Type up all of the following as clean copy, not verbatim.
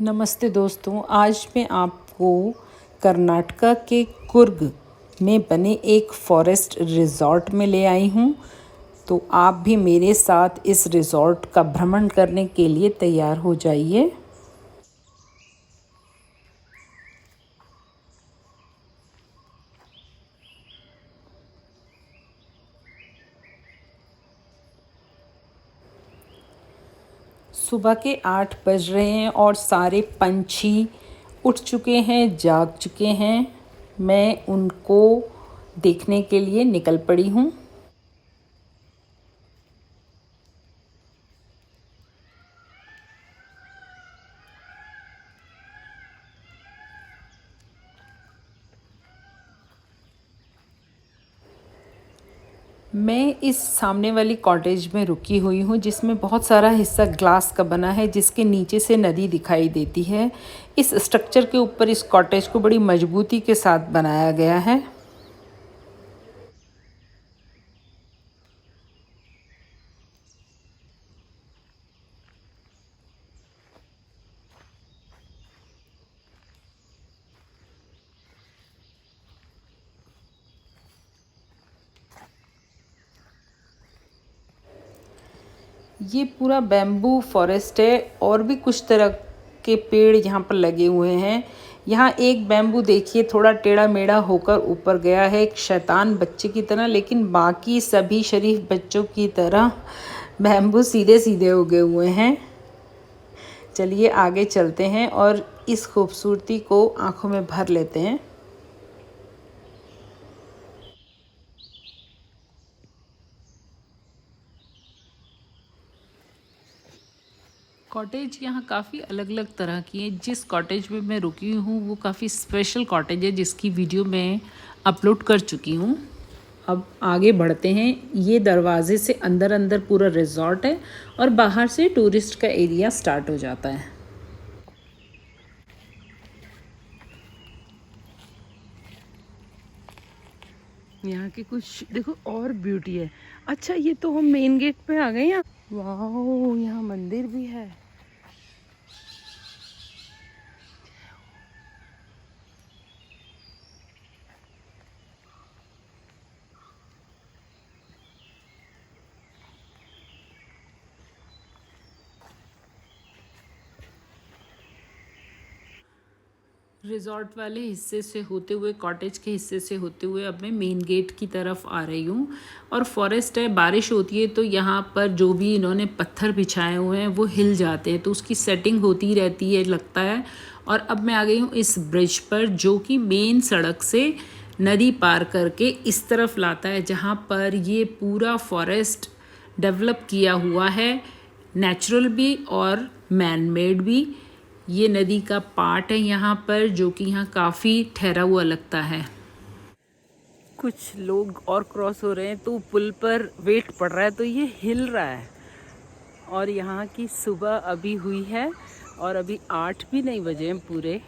नमस्ते दोस्तों, आज मैं आपको कर्नाटका के कुर्ग में बने एक फॉरेस्ट रिज़ॉर्ट में ले आई हूँ। तो आप भी मेरे साथ इस रिज़ॉर्ट का भ्रमण करने के लिए तैयार हो जाइए। सुबह के 8 बज रहे हैं और सारे पंछी उठ चुके हैं, जाग चुके हैं। मैं उनको देखने के लिए निकल पड़ी हूँ। मैं इस सामने वाली कॉटेज में रुकी हुई हूँ, जिसमें बहुत सारा हिस्सा ग्लास का बना है, जिसके नीचे से नदी दिखाई देती है। इस स्ट्रक्चर के ऊपर इस कॉटेज को बड़ी मजबूती के साथ बनाया गया है। ये पूरा बैम्बू फॉरेस्ट है और भी कुछ तरह के पेड़ यहाँ पर लगे हुए हैं। यहाँ एक बैम्बू देखिए थोड़ा टेढ़ा मेढ़ा होकर ऊपर गया है, एक शैतान बच्चे की तरह, लेकिन बाकी सभी शरीफ बच्चों की तरह बैम्बू सीधे सीधे उगे हुए हैं। चलिए आगे चलते हैं और इस खूबसूरती को आंखों में भर लेते हैं। कॉटेज यहाँ काफ़ी अलग अलग तरह की है। जिस कॉटेज में मैं रुकी हूँ वो काफ़ी स्पेशल कॉटेज है, जिसकी वीडियो मैं अपलोड कर चुकी हूँ। अब आगे बढ़ते हैं। ये दरवाजे से अंदर अंदर पूरा रिजॉर्ट है और बाहर से टूरिस्ट का एरिया स्टार्ट हो जाता है। यहाँ की कुछ देखो और ब्यूटी है। अच्छा, ये तो हम मेन गेट पे आ गए हैं। वाह, यहाँ मंदिर भी है। रिजॉर्ट वाले हिस्से से होते हुए, कॉटेज के हिस्से से होते हुए अब मैं मेन गेट की तरफ आ रही हूँ। और फॉरेस्ट है, बारिश होती है तो यहाँ पर जो भी इन्होंने पत्थर बिछाए हुए हैं वो हिल जाते हैं, तो उसकी सेटिंग होती रहती है लगता है। और अब मैं आ गई हूँ इस ब्रिज पर, जो कि मेन सड़क से नदी पार करके इस तरफ लाता है, जहाँ पर ये पूरा फॉरेस्ट डेवलप किया हुआ है, नेचुरल भी और मैन मेड भी। ये नदी का पार्ट है यहाँ पर, जो कि यहाँ काफ़ी ठहरा हुआ लगता है। कुछ लोग और क्रॉस हो रहे हैं तो पुल पर वेट पड़ रहा है, तो ये हिल रहा है। और यहाँ की सुबह अभी हुई है और अभी 8 भी नहीं बजे हैं पूरे।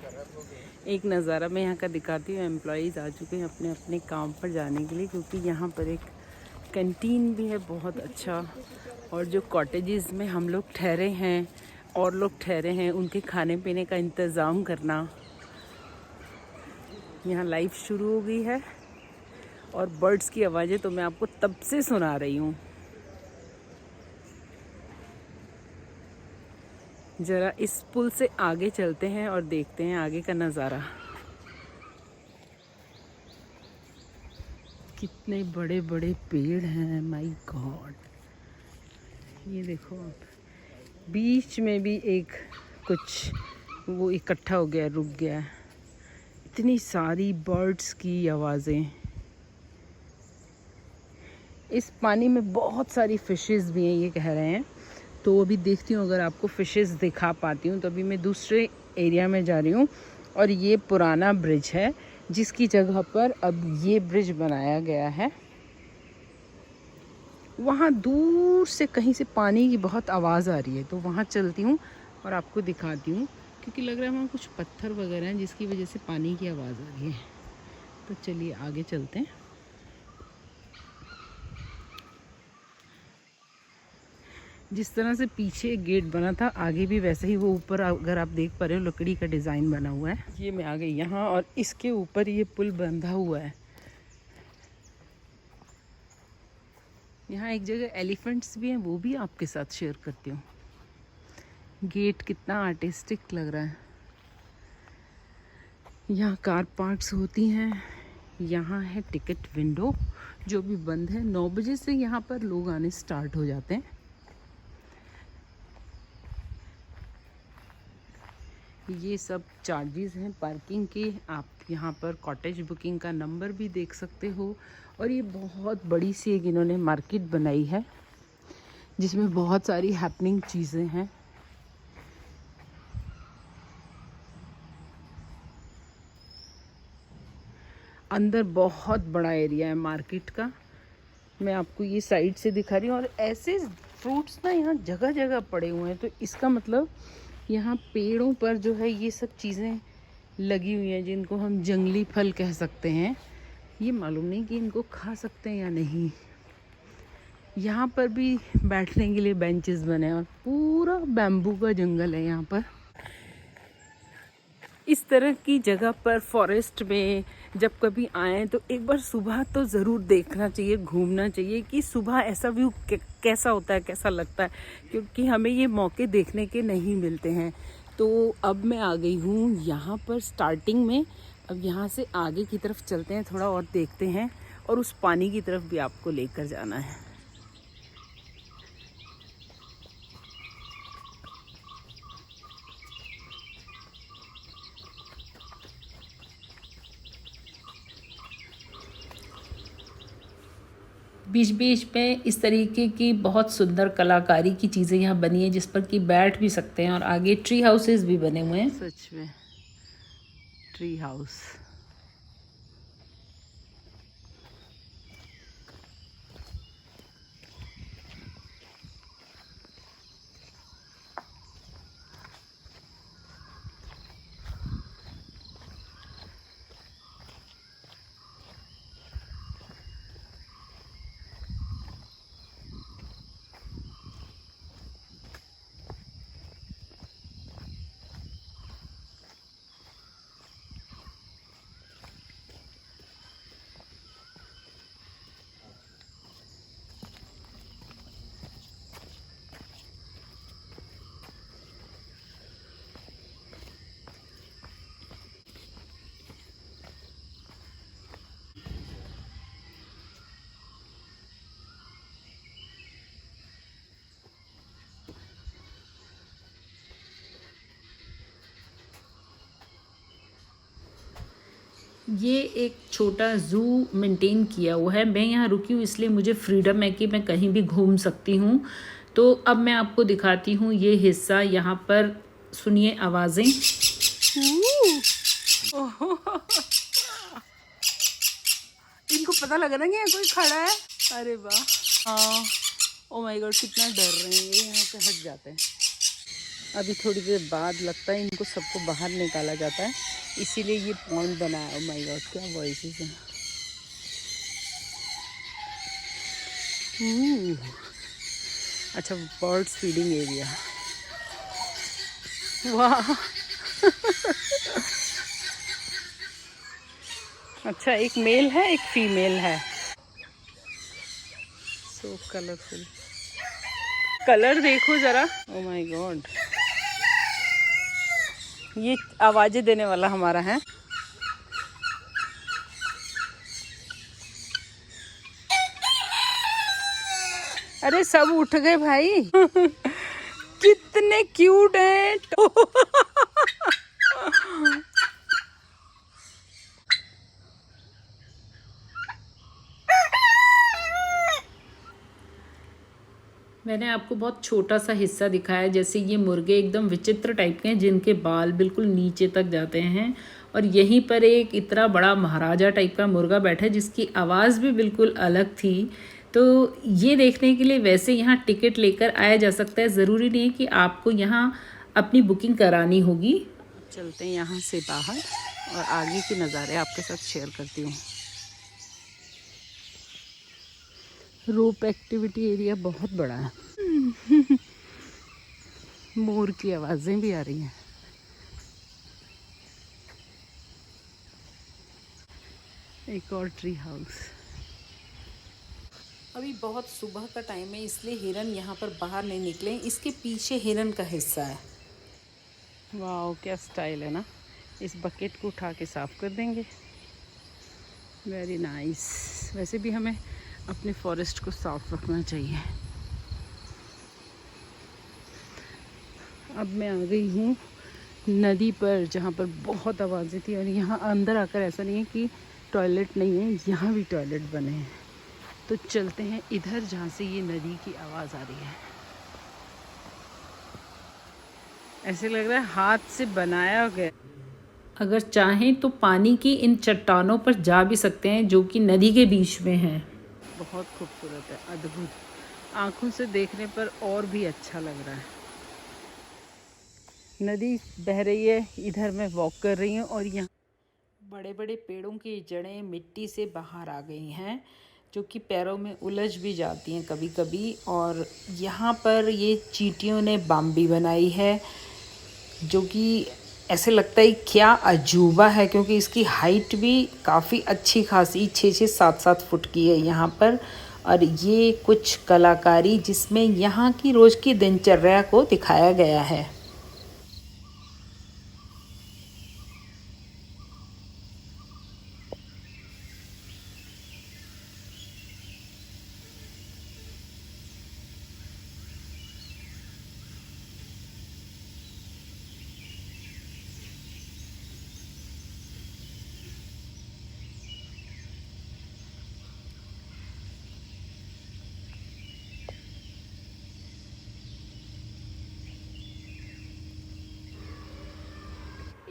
एक नज़ारा मैं यहाँ का दिखाती हूँ। एम्प्लॉयज़ आ चुके हैं अपने अपने काम पर जाने के लिए, क्योंकि यहाँ पर एक कैंटीन भी है बहुत अच्छा। और जो कॉटेजेस में हम लोग ठहरे हैं और लोग ठहरे हैं, उनके खाने पीने का इंतज़ाम करना। यहाँ लाइफ शुरू हो गई है और बर्ड्स की आवाज़ें तो मैं आपको तब से सुना रही हूँ। ज़रा इस पुल से आगे चलते हैं और देखते हैं आगे का नज़ारा। कितने बड़े बड़े पेड़ हैं, माय गॉड। ये देखो, बीच में भी एक कुछ वो इकट्ठा हो गया, रुक गया। इतनी सारी बर्ड्स की आवाज़ें। इस पानी में बहुत सारी फिशेस भी हैं, ये कह रहे हैं। तो अभी देखती हूँ अगर आपको फिशेस दिखा पाती हूँ। तो अभी मैं दूसरे एरिया में जा रही हूँ और ये पुराना ब्रिज है, जिसकी जगह पर अब ये ब्रिज बनाया गया है। वहाँ दूर से कहीं से पानी की बहुत आवाज़ आ रही है, तो वहाँ चलती हूँ और आपको दिखाती हूँ, क्योंकि लग रहा है वहाँ कुछ पत्थर वगैरह हैं जिसकी वजह से पानी की आवाज़ आ रही है। तो चलिए आगे चलते हैं। जिस तरह से पीछे गेट बना था आगे भी वैसे ही वो ऊपर अगर आप देख पा रहे हो लकड़ी का डिज़ाइन बना हुआ है। ये मैं आ गई यहाँ और इसके ऊपर ये पुल बंधा हुआ है। यहाँ एक जगह एलिफेंट्स भी हैं, वो भी आपके साथ शेयर करती हूँ। गेट कितना आर्टिस्टिक लग रहा है। यहाँ कार पार्क्स होती हैं। यहाँ है टिकट विंडो जो भी बंद है। 9 बजे से यहाँ पर लोग आने स्टार्ट हो जाते हैं। ये सब चार्जेस हैं पार्किंग के। आप यहाँ पर कॉटेज बुकिंग का नंबर भी देख सकते हो। और ये बहुत बड़ी सी एक इन्होंने मार्केट बनाई है जिसमें बहुत सारी हैपनिंग चीज़ें हैं। अंदर बहुत बड़ा एरिया है मार्केट का। मैं आपको ये साइड से दिखा रही हूँ। और ऐसे फ्रूट्स ना यहाँ जगह जगह पड़े हुए हैं, तो इसका मतलब यहाँ पेड़ों पर जो है ये सब चीज़ें लगी हुई हैं जिनको हम जंगली फल कह सकते हैं। ये मालूम नहीं कि इनको खा सकते हैं या नहीं। यहाँ पर भी बैठने के लिए बेंचेस बने हैं और पूरा बैम्बू का जंगल है यहाँ पर। इस तरह की जगह पर फॉरेस्ट में जब कभी आएँ तो एक बार सुबह तो ज़रूर देखना चाहिए, घूमना चाहिए कि सुबह ऐसा व्यू कैसा होता है, कैसा लगता है, क्योंकि हमें ये मौके देखने के नहीं मिलते हैं। तो अब मैं आ गई हूँ यहाँ पर स्टार्टिंग में। अब यहाँ से आगे की तरफ चलते हैं, थोड़ा और देखते हैं और उस पानी की तरफ भी आपको लेकर जाना है। बीच बीच में इस तरीके की बहुत सुंदर कलाकारी की चीज़ें यहाँ बनी है जिस पर कि बैठ भी सकते हैं। और आगे ट्री हाउसेस भी बने हुए हैं। सच में ट्री हाउस। ये एक छोटा ज़ू मेंटेन किया हुआ है। मैं यहाँ रुकी हूँ इसलिए मुझे फ्रीडम है कि मैं कहीं भी घूम सकती हूँ। तो अब मैं आपको दिखाती हूँ ये हिस्सा। यहाँ पर सुनिए आवाज़ें। इनको पता लगा ना कि यहाँ कोई खड़ा है। अरे वाह, हाँ। ओ माय गॉड, कितना डर रहे हैं ये। यहाँ से हट जाते हैं। अभी थोड़ी देर बाद लगता है इनको सबको बाहर निकाला जाता है, इसीलिए ये पॉइंट बनाया। ओ माय गॉड, क्या वॉइसेस हैं। अच्छा, बर्ड्स फीडिंग एरिया। वाह। अच्छा, एक मेल है एक फीमेल है। सो कलरफुल। कलर देखो जरा। ओ माय गॉड, ये आवाजें देने वाला हमारा है। अरे सब उठ गए भाई। कितने क्यूट हैं। मैंने आपको बहुत छोटा सा हिस्सा दिखाया। जैसे ये मुर्गे एकदम विचित्र टाइप के हैं जिनके बाल बिल्कुल नीचे तक जाते हैं। और यहीं पर एक इतना बड़ा महाराजा टाइप का मुर्गा बैठा है जिसकी आवाज़ भी बिल्कुल अलग थी। तो ये देखने के लिए वैसे यहाँ टिकट लेकर आया जा सकता है। ज़रूरी नहीं कि आपको यहाँ अपनी बुकिंग करानी होगी। चलते हैं यहाँ से बाहर और आगे के नज़ारे आपके साथ शेयर करती हूँ। रोप एक्टिविटी एरिया बहुत बड़ा है। मोर की आवाज़ें भी आ रही हैं। एक और ट्री हाउस। अभी बहुत सुबह का टाइम है, इसलिए हिरन यहाँ पर बाहर नहीं निकले। इसके पीछे हिरन का हिस्सा है। वाह, क्या स्टाइल है ना। इस बकेट को उठा के साफ़ कर देंगे। Very nice. वैसे भी हमें अपने फॉरेस्ट को साफ रखना चाहिए। अब मैं आ गई हूँ नदी पर, जहाँ पर बहुत आवाज़ें थी। और यहाँ अंदर आकर ऐसा नहीं है कि टॉयलेट नहीं है, यहाँ भी टॉयलेट बने हैं। तो चलते हैं इधर जहाँ से ये नदी की आवाज़ आ रही है। ऐसे लग रहा है हाथ से बनाया गया। अगर चाहें तो पानी की इन चट्टानों पर जा भी सकते हैं, जो कि नदी के बीच में हैं। बहुत खूबसूरत है, अद्भुत। आँखों से देखने पर और भी अच्छा लग रहा है। नदी बह रही है, इधर मैं वॉक कर रही हूँ और यहाँ बड़े बड़े पेड़ों की जड़ें मिट्टी से बाहर आ गई हैं, जो कि पैरों में उलझ भी जाती हैं कभी कभी। और यहाँ पर ये चींटियों ने बाम्बी बनाई है, जो कि ऐसे लगता है क्या अजूबा है, क्योंकि इसकी हाइट भी काफ़ी अच्छी खासी 6-7 फुट की है यहाँ पर। और ये कुछ कलाकारी जिसमें यहाँ की रोज़ की दिनचर्या को दिखाया गया है।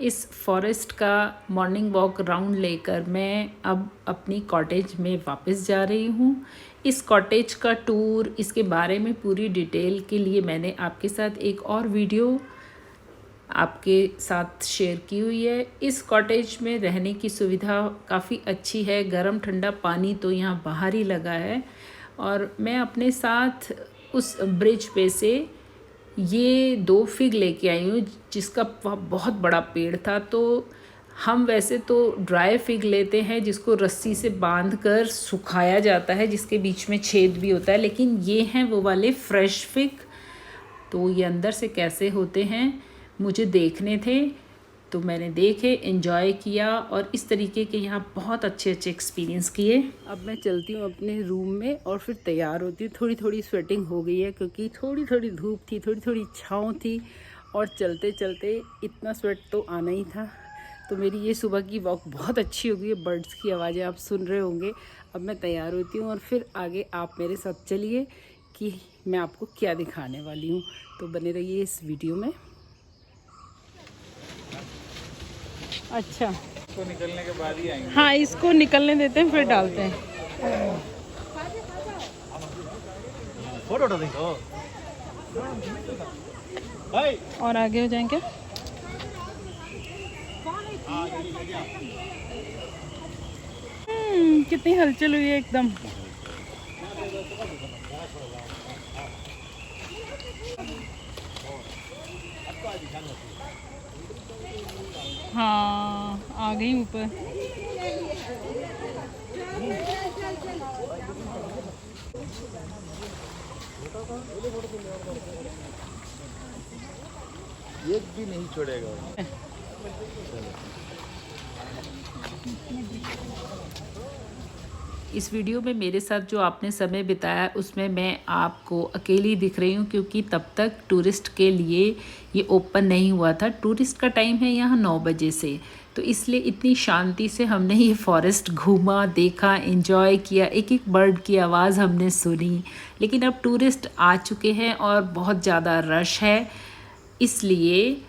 इस फॉरेस्ट का मॉर्निंग वॉक राउंड लेकर मैं अब अपनी कॉटेज में वापस जा रही हूँ। इस कॉटेज का टूर, इसके बारे में पूरी डिटेल के लिए मैंने आपके साथ एक और वीडियो आपके साथ शेयर की हुई है। इस कॉटेज में रहने की सुविधा काफ़ी अच्छी है। गर्म ठंडा पानी तो यहाँ बाहर ही लगा है। और मैं अपने साथ उस ब्रिज पे से ये 2 फिग लेके आई हूँ, जिसका बहुत बड़ा पेड़ था। तो हम वैसे तो ड्राई फिग लेते हैं, जिसको रस्सी से बांध कर सुखाया जाता है, जिसके बीच में छेद भी होता है। लेकिन ये हैं वो वाले फ्रेश फिग। तो ये अंदर से कैसे होते हैं मुझे देखने थे, तो मैंने देखे, एंजॉय किया और इस तरीके के यहाँ बहुत अच्छे एक्सपीरियंस किए। अब मैं चलती हूँ अपने रूम में और फिर तैयार होती हूँ। थोड़ी थोड़ी स्वेटिंग हो गई है, क्योंकि थोड़ी थोड़ी धूप थी, थोड़ी थोड़ी छाँव थी और चलते चलते इतना स्वेट तो आना ही था। तो मेरी ये सुबह की वॉक बहुत अच्छी हो गई है। बर्ड्स की आवाज़ें आप सुन रहे होंगे। अब मैं तैयार होती हूँ और फिर आगे आप मेरे साथ चलिए कि मैं आपको क्या दिखाने वाली हूँ। तो बने रहिए इस वीडियो में। अच्छा, इसको निकलने के बाद ही आएंगे। हाँ, इसको निकलने देते हैं फिर डालते हैं। फोटो देखो। और आगे हो जाएंगे। कितनी हलचल हुई है एकदम। हाँ, आ गई ऊपर। एक भी नहीं छोड़ेगा। इस वीडियो में मेरे साथ जो आपने समय बिताया, उसमें मैं आपको अकेली दिख रही हूँ, क्योंकि तब तक टूरिस्ट के लिए ये ओपन नहीं हुआ था। टूरिस्ट का टाइम है यहाँ 9 बजे से, तो इसलिए इतनी शांति से हमने ये फॉरेस्ट घूमा, देखा, एंजॉय किया। एक एक बर्ड की आवाज़ हमने सुनी। लेकिन अब टूरिस्ट आ चुके हैं और बहुत ज़्यादा रश है, इसलिए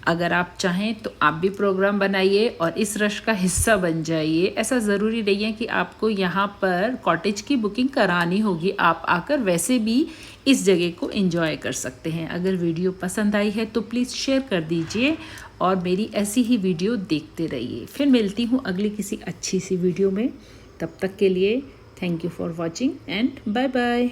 अगर आप चाहें तो आप भी प्रोग्राम बनाइए और इस रश का हिस्सा बन जाइए। ऐसा ज़रूरी नहीं है कि आपको यहाँ पर कॉटेज की बुकिंग करानी होगी। आप आकर वैसे भी इस जगह को एंजॉय कर सकते हैं। अगर वीडियो पसंद आई है तो प्लीज़ शेयर कर दीजिए और मेरी ऐसी ही वीडियो देखते रहिए। फिर मिलती हूँ अगली किसी अच्छी सी वीडियो में। तब तक के लिए thank you for watching and bye bye.